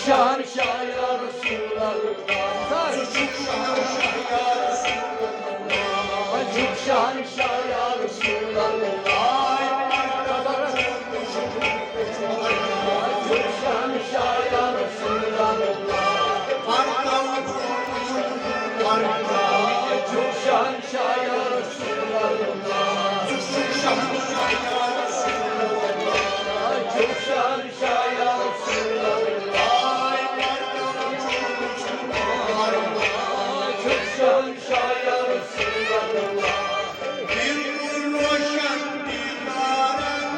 şan şah ya Resulallah. Çok şan şah ya Resulallah. Çok şan şah ya Resulallah. Çok şan şah ya Resulallah. Çok şan şah ya Resulallah. Çok şan şah ya Resulallah. Çok şan şah ya Resulallah. Çok şan şah ya Resulallah. Bir nur roşan dinarın,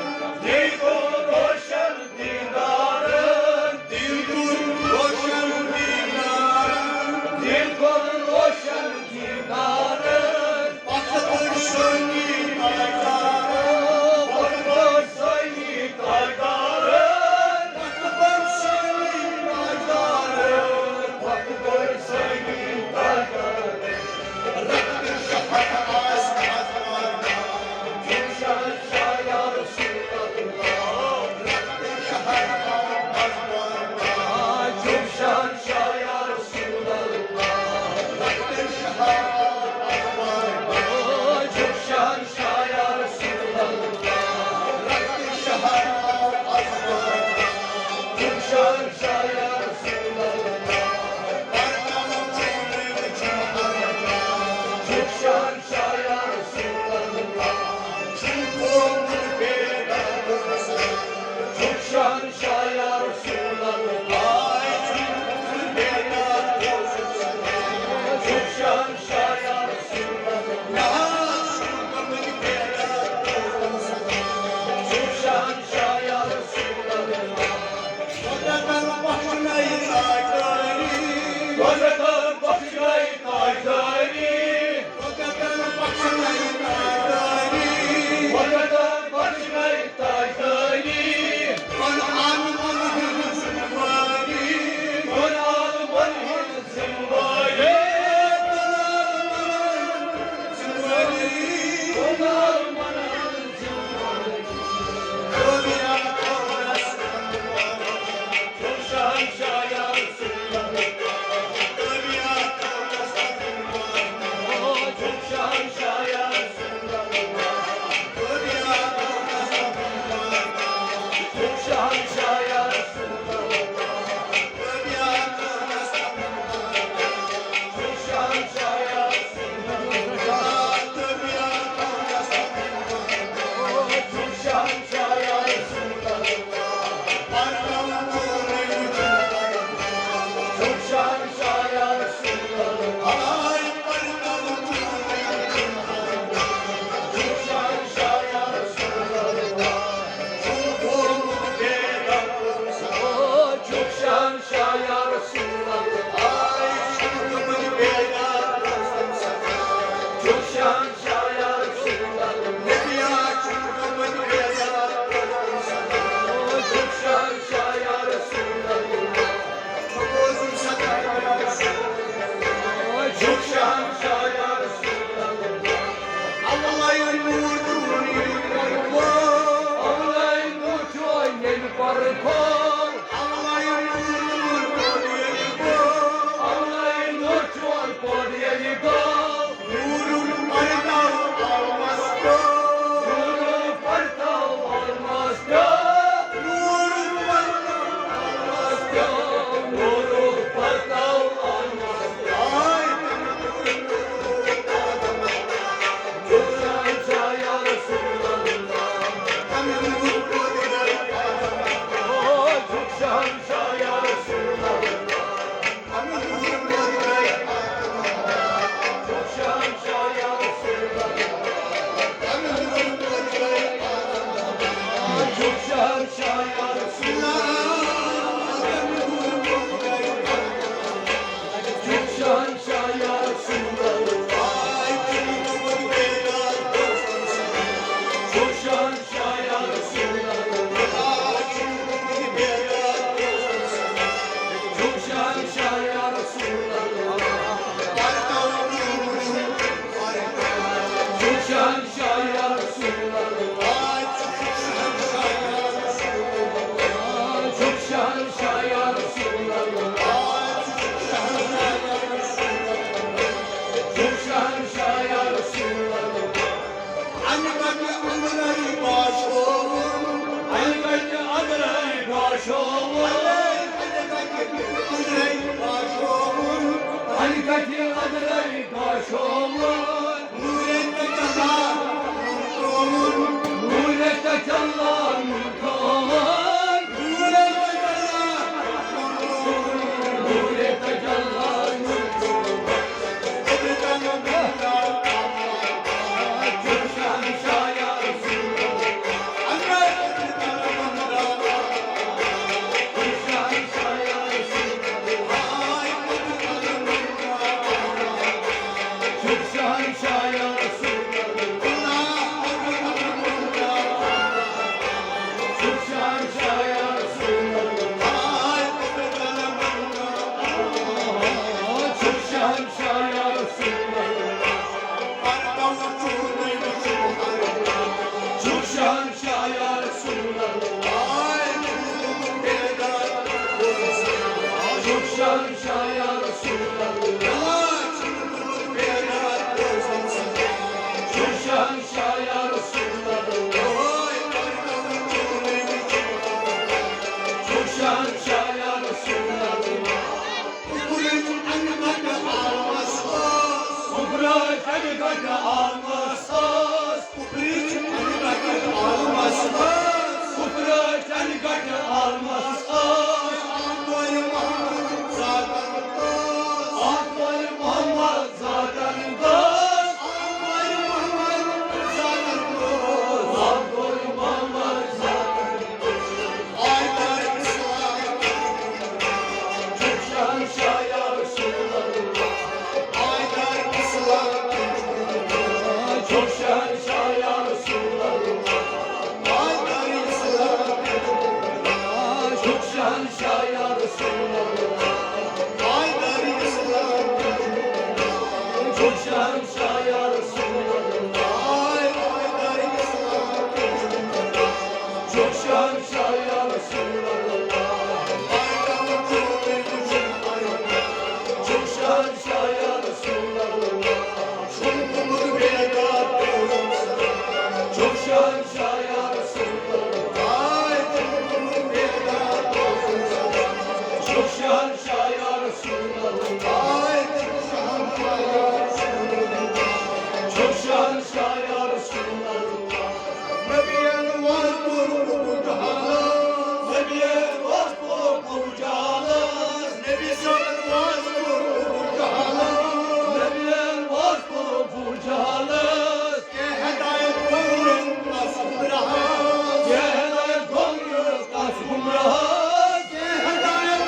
Bir nur roşan dinarın, bir nur roşan dinarın, bir nur roşan dinarın. bakıdır söndü aydarın, Bakır sayı kaydarın, bakıdır söndü aydarın. bakır sayı kaydarın. Rabbim şafak asmaz var, Çok şan şah ya Resulallah. Rabbim şafak asmaz var, Çok şan şah ya Resulallah. Rabbim şafak asmaz var, Çok şan şah ya Resulallah. Rabbim şafak asmaz var. Çok şan şah ya Resulallah. Barkanın çömleği çaharacak, Çok şan şah ya Resulallah. çünkü onun belanı. Çok şan şah ya Resulallah. Çok şan şah ya Resulallah. Çok şan şah ya Resulallah. Gazetan başına kaydari, gazetan başına kaydari. Konan manhın zımbayı, konan manhın zımbayı. Çok şan şah ya Resulallah. Çok şan şah ya Resulallah. Çok şan şah ya Resulallah. Çok şan şah ya Resulallah. Çok şan şah ya Resulallah. Çok şan şah ya Resulallah. Çok şan şah ya Resulallah. Çok şan şah ya Resulallah. Çok şan şah ya Resulallah. Çok şan şah ya Resulallah. Çok şan şah ya Resulallah. Allah'ın nurcu aynen barkol. Allah'ın nurcu alkol yeni gol. Nuru partav olmaz da. Nuru partav olmaz da. Çok şan şah ya Resulallah. Çok şan şah ya Resulallah. Çok şan şah ya Resulallah. Çok şan şah ya Resulallah. Çok şan şah ya Resulallah. Çok şan şah ya Resulallah. Çok şan şah ya Resulallah. Çok şan şah ya Resulallah. Çok şan şah ya Resulallah. şahşah ya Resulallah. Çok şahşah ya Resulallah. Çok şahşah ya Resulallah. Kubra kanı almazsız. Kubra kanı almazsız. Akbar Muhammed zaten dost. Akbar Muhammed zaten çok şahşah ya Resulallah. Çok şahşah ya Resulallah. Çok şahşah ya Resulallah. Çok şahşah ya Resulallah. Çok şahşah ya Resulallah. Çok şahşah ya Resulallah. Çok şahşah ya Resulallah. Çok şahşah ya Resulallah. Çok şahşah ya Resulallah. Nebiye var bu kucağınız. Nebiye var bu kucağınız. Ye hedayet kongruz kasbım rahat. Ye hedayet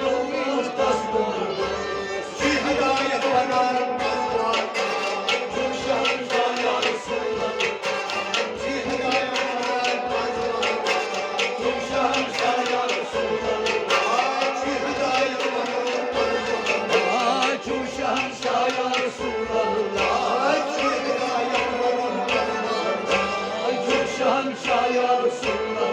kongruz kasbım çok şahşah ya Resulallah. Çok şahşah ya Resulallah. Çok şahşah ya Resulallah.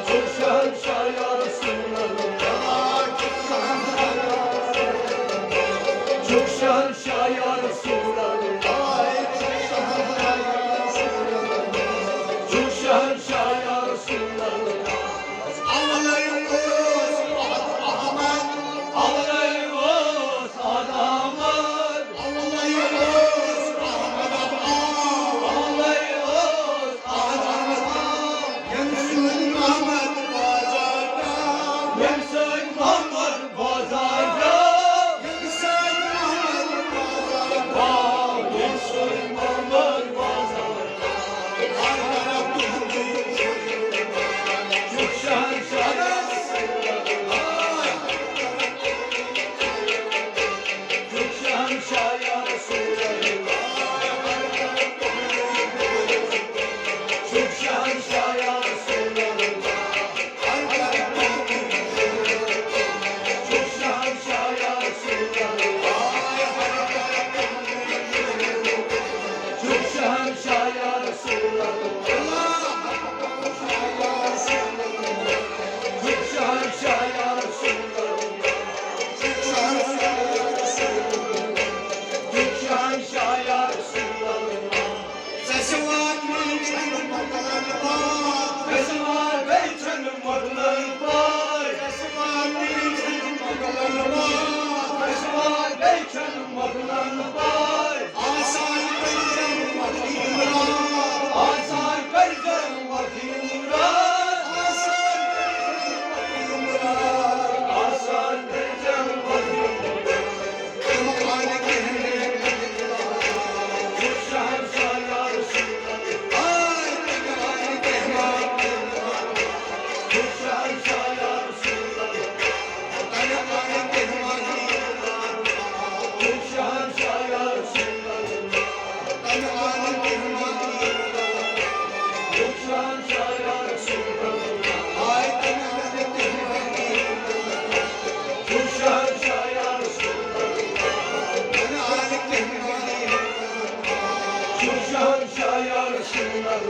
Çok şahşah ya Resulallah. Çok şahşah ya Resulallah. Çok şahşah ya Resulallah. Çok şahşah ya Resulallah. Ağlayıyoruz adamlar. Ağlayıyoruz adamlar. Yemsin Muhammed pazarda. Yemsin Muhammed pazarda. Çok şahşah ya Resulallah. Çok şahşah ya Resulallah. Çok şahşah ya Resulallah. Çok şahşah ya Resulallah. Çok şahşah ya Resulallah. Çok şahşah ya Resulallah. Çok şahşah ya Resulallah. Sesi var beyçenim varlığın var. Sesi var beyçenim varlığın var. Asan beyçenim vaktim var. Asan beyçenim vaktim var. Asan beyçenim vaktim var. Çok şahşah ya Resulallah. Çok şahşah ya Resulallah. Çok şahşah ya Resulallah. Çok şahşah ya Resulallah. Çok şahşah ya Resulallah. Çok şahşah ya Resulallah.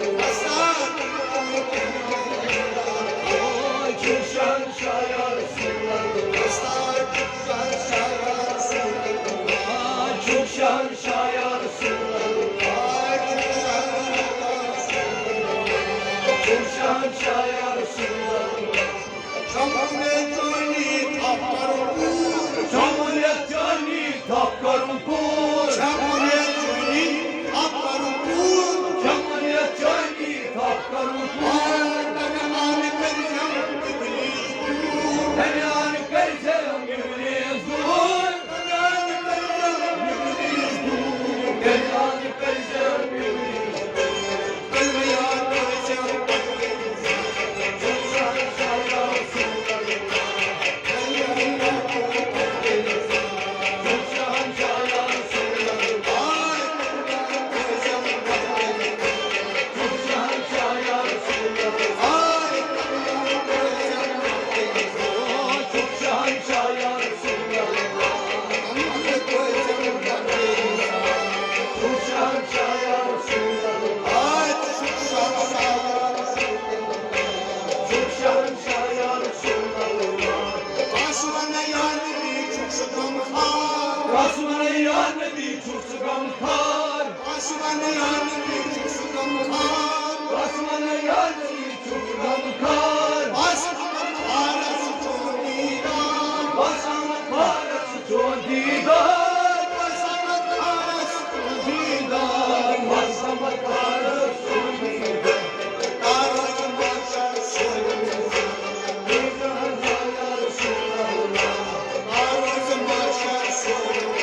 Ramkar Basmamak parası çok didar. Basamak parası çok didar Basmamak parası çok Didar Basamak parası çok didar Daracım başar sorun. Didar ya Resulallah Daracım başar sorun.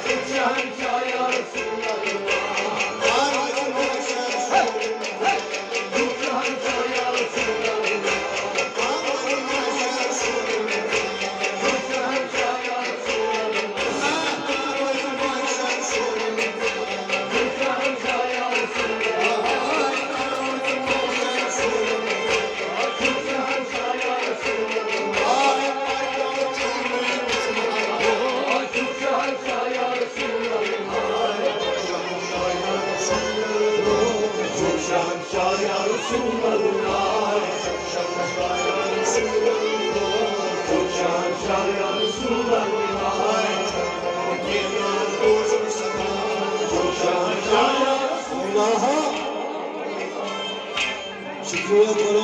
Çok şahşah ya Resulallah Daracım başar sorun. Çok şahşah ya Resulallah Daracım başar sorun. Çok şahşah ya Resulallah Daracım başar sorun. Çok şahşah ya Resulallah Daracım başar sorun. Çok şahşah ya Resulallah Ay bayram cümlemiz Allah. Çok şahşah ya Resulallah Çok şahşah ya Resulallah Çok şahşah ya Resulallah Geliyor huzur sana. Çok şahşah ya Allah'a şükür ve